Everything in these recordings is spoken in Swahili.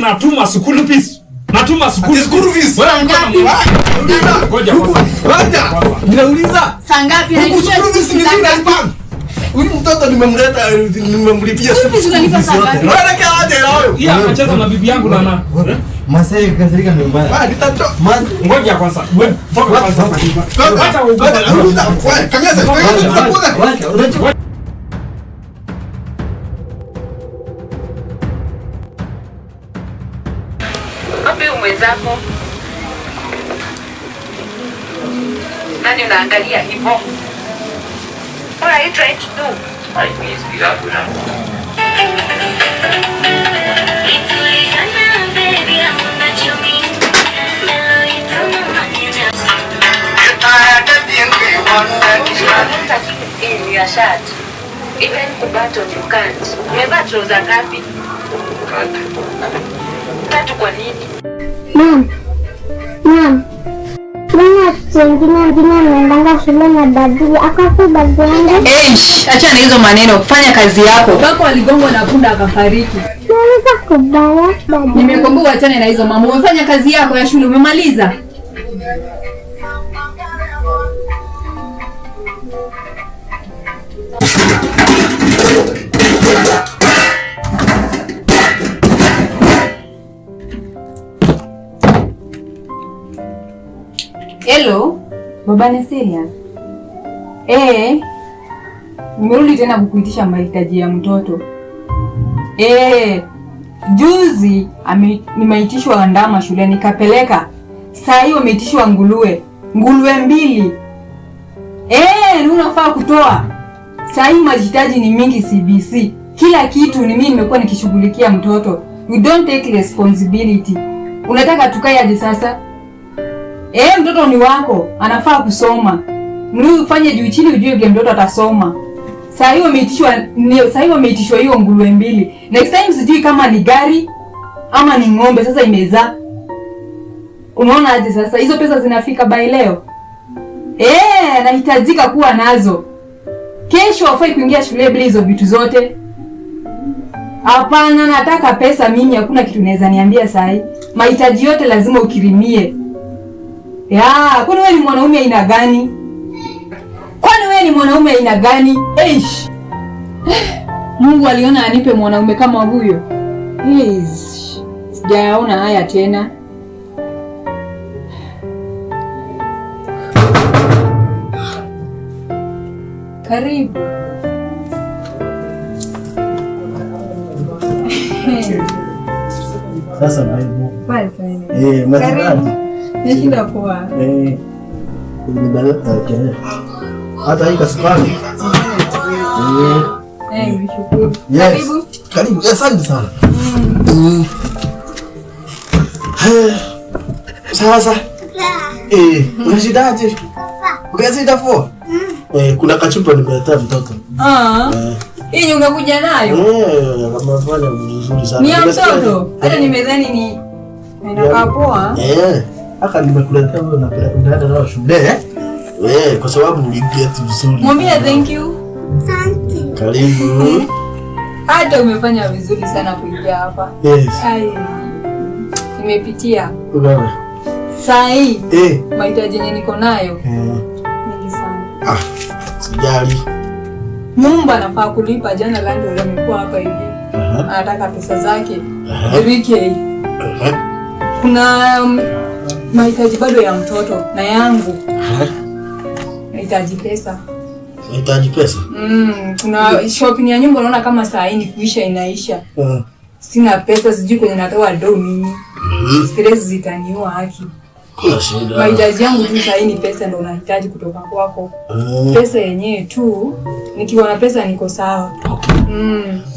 Natuma school fees. School fees. Ngoja kwanza. Ninauliza. Saa ngapi huyu mtoto nimemlipia school fees unalipa saa ngapi? Wewe kaje leo? Yeye anacheza na bibi yangu na Masai kasirika ndio mbaya. Nitato. Ngoja kwanza. Wewe toka kwanza. Acha ugoje. Wewe kameza. Unachukua mwenzako. Nani unaangalia hivyo? What are you trying to do? I please be that with Even kubato you can't. Umevaa trouser ngapi? Tatu kwa nini? Mom. Mama anaendanga shule na daddy. Akafu bagi yangu. Acha na hizo maneno. Fanya kazi yako. Bako aligongwa na punda akafariki. Naweza kubaya daddy. Nimekumbuka achane na hizo mama. Umefanya kazi yako ya shule, umemaliza? Hello, Baba Neselia. Nimerudi tena kukuitisha mahitaji ya mtoto. Juzi nimeitishwa ndama shule nikapeleka. Saa hiyo umeitishwa nguruwe 2. Unafaa kutoa. Saa hii mahitaji ni mingi CBC. Kila kitu ni mimi nimekuwa nikishughulikia mtoto. You don't take responsibility. Unataka tukae aje sasa? Mtoto ni wako, anafaa kusoma. Mimi ufanye juu chini ujue vile mtoto atasoma. Saa hiyo umeitishwa hiyo nguruwe 2. Next time sijui kama ni gari ama ni ng'ombe sasa imezaa. Unaona aje sasa? Hizo pesa zinafika by leo. Nahitajika kuwa nazo. Kesho afai kuingia shule bila hizo vitu zote. Hapana, nataka pesa mimi, hakuna kitu naweza niambia saa hii. Mahitaji yote lazima ukirimie. Kwani wewe ni mwanaume aina gani? Mungu aliona anipe mwanaume kama huyo. Sijaona haya tena. Karibu. sasa maibu. Basi. Mazikaji. Nishinda poa. Nimeleta kelele. Hata hii kasukari. Nishukuru. Karibu. Karibu. Asante sana. Sasa. Unashindaje? Unashinda poa? Kuna kachupa nimeletea mtoto. Hii umekuja nayo? Kama fanya vizuri sana. Ni mtoto. Hata nimedhani ni inakaa poa. Aka nimekuletea wewe unaenda nao shule. Kwa sababu uliget vizuri. Mwambie thank you. Asante. Karibu. Hata umefanya vizuri sana kuja hapa. Yes. Nimepitia. Unaona? Saa hii mahitaji yenye niko nayo mingi sana. Sijali. Nyumba nafaa kulipa, jana landlord amekuwa hapa hivi. Anataka pesa zake 3K. Kuna mahitaji bado ya mtoto na yangu. Nahitaji pesa. Unahitaji pesa? Kuna shopping ya nyumba naona kama saa hii ni kuisha inaisha. Sina pesa, sijui kwenye natoa do mimi. Stress zitaniua haki. Kuna shida. Mahitaji yangu tu saa hii ni pesa, ndio nahitaji kutoka kwako. Pesa yenyewe tu, nikiwa na pesa niko sawa.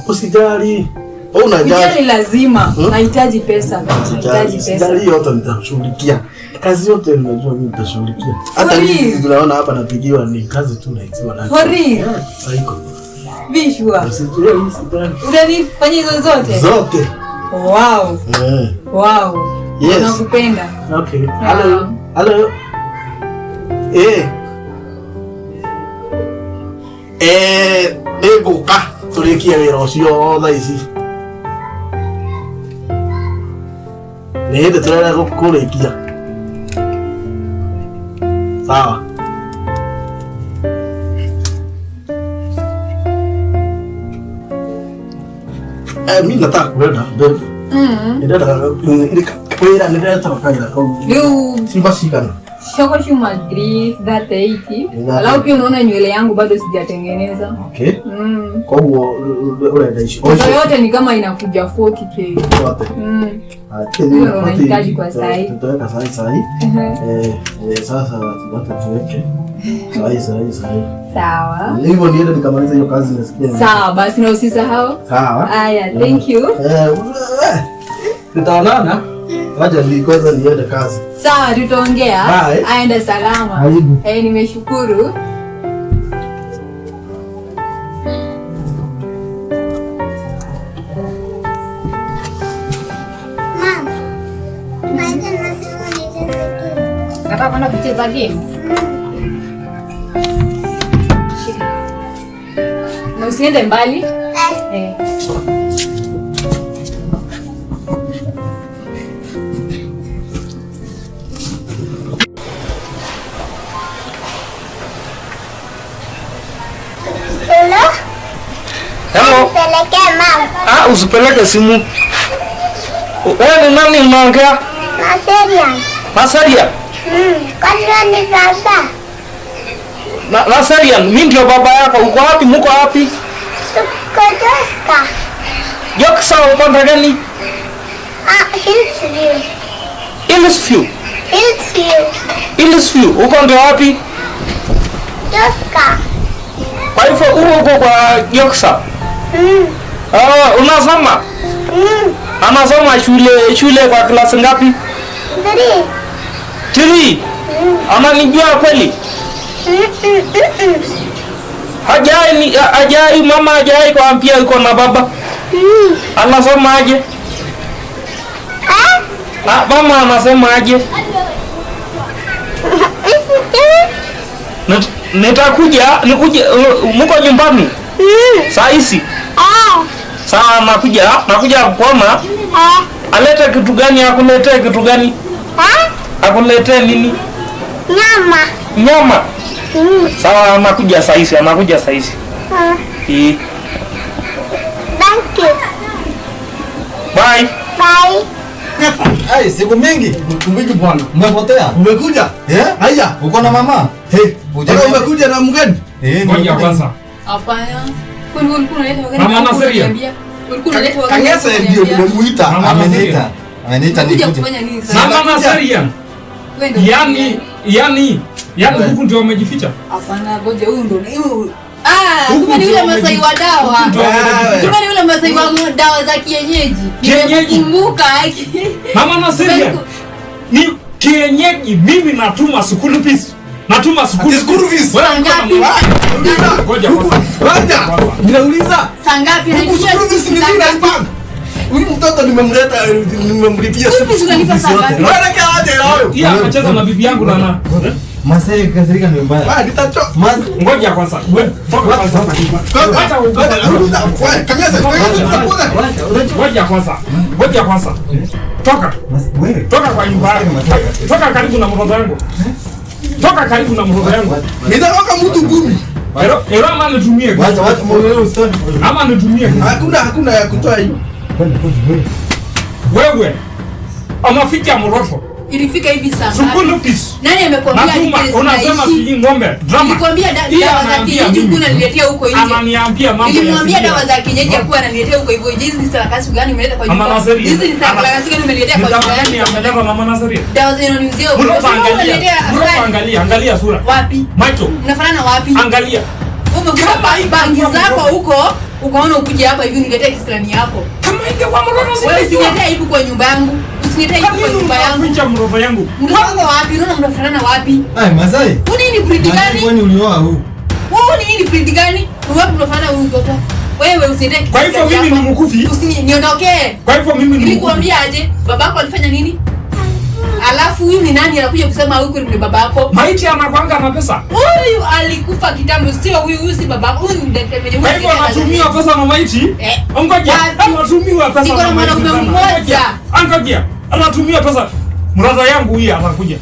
Usijali. Unajali lazima. Nahitaji pesa. Nahitaji pesa. Sijali yote nitashughulikia. Kazi yote ninajua mimi nitashughulikia. Hata hivi tunaona hapa napigiwa ni kazi tu naitiwa na. Hori. Saiko. Vishwa. Unanifanyia hizo zote? Zote. Wow. Wow. Yes. Nakupenda. Okay. Hello. Neguka tulikia wira ucio thaa ici. Niende tunaenda kukulekia. Sawa. Mimi nataka kwenda mbele. Shoko shuma grease that 80. Alafu pia unaona nywele yangu bado sijatengeneza. Okay. Kwa hiyo unaishi. Yote ni kama inakuja 40k. Yote. Unahitaji kwa sahi. Tutaweka sahi. Sasa tuweke sahi. Sawa. Hivyo niende nikamaliza hiyo kazi nasikia. Sawa, basi na usisahau. Sawa. Aya, thank you. Tutaonana. Wacha kwanza niende kazi. Sawa, tutaongea. Aende salama. Karibu. Nimeshukuru. Nataka kwenda kucheza game. Na usiende mbali. Hello. Peleke mama. Usipeleke simu. Wewe ni nani unaongea? Naserian. Naserian. Kwani ni baba? Naserian, mimi ndio baba yako. Uko wapi? Mko wapi? Tuko Joska. Joksa upande gani? Hillsview. Hillsview. Hillsview. Hillsview. Uko ndio wapi? Joska. Kwa hivyo uko kwa Joksa. Unasoma? Anasoma shule kwa klasi ngapi? 3. Ananijua kweli? Hajai mama hajai kuambia uko na baba. Anasoma aje? Mama anasema aje? Nitakuja, mko nyumbani? Saa hizi? Sawa, nakuja kuona. Alete kitu gani? Akuletee kitu gani? Akuletee nini? Nyama. Sawa, anakuja saa hizi. Thank you. Bye. Ai, siku mingi. Umekuja bwana. Umepotea? Umekuja? Haya. Uko na mama? Umekuja na mgeni? Ngoja kwanza. Hapana. Kwani ulikuwa unaleta wakati Mama Nasria. Ulikuwa unaleta wakati. Kangesa ndio nimemuita. Ameniita. Ameniita Kuja nikuje. kufanya nini sasa? Mama Nasria. Yani huku ndio umejificha. Hapana, ngoja huyu ndio. Kumbe ni yule Masai wa dawa. Kumbe ni yule Masai wa dawa za kienyeji. Nimekumbuka. Mama Nasria. Ni kienyeji, mimi natuma school fees. School fees. Ngapi? Ngoja kwanza. Ninauliza. Saa ngapi na School fees ni nini hapa? Huyu mtoto nimemlipia school fees unalipa saa ngapi? Wewe kaje leo? Yeye anacheza na bibi yangu na Masai kasirika ni mbaya. Nitacho. Ngoja kwanza. Wewe toka kwanza. Ngoja kwanza. Toka kwa nyumba yangu. Toka karibu na mtoto wangu. Nitatoka mtu ngumi. Ero ama nitumie. Wacha moyo usoni. Ama nitumie. Hakuna ya kutoa hiyo. Wewe. Unafikia mroto. Ilifika hivi saa ngapi? School fees. Nani amekwambia Natuma, unasema sijui ng'ombe. Drama. Nilikwambia dawa za kienyeji huko unaniletea huko nje. Ananiambia mambo ya. Nilimwambia dawa za kienyeji hakuwa ananiletea huko hivyo. Hizi ni sarakasi gani umeleta kwa nyumba? Mama Nasria. Hizi ni sarakasi gani umeniletea kwa nyumba yangu? Niambia Mama Nasria. Dawa zenu ni zio. Angalia sura. Wapi? Macho. Unafanana wapi? Angalia. Umekuja bangi zako huko, ukaona ukuje hapa hivi uniletee kislani yako. Kama ingekuwa mroto sisi. Wewe usiniletee hivi kwa nyumba yangu. Usiniletee hivi kwa nyumba yangu. Ficha mroto yangu. Mtoto wapi? Unaona mnafanana wapi? Masai. Huni ni breed gani? Kwani ulioa huu? Wewe ni breed gani? Wapi mnafanana huyu mtoto? Wewe usiniletee. Kwa hivyo mimi ni mkufi. Niondokee. Kwa hivyo mimi ni Nilikuambia aje? Babako alifanya nini? Alafu huyu ni nani anakuja kusema huyu ni babako? Maiti anakwanga na pesa. Huyu alikufa kitambo, sio huyu si babako. Huyu ni daktari mwenye. Kwa hivyo anatumia pesa na maiti? Ngoja. Anatumiwa pesa na maiti. Siko na mwanaume mmoja. Ngoja. anatumia pesa. Mraza yangu hii anakuja.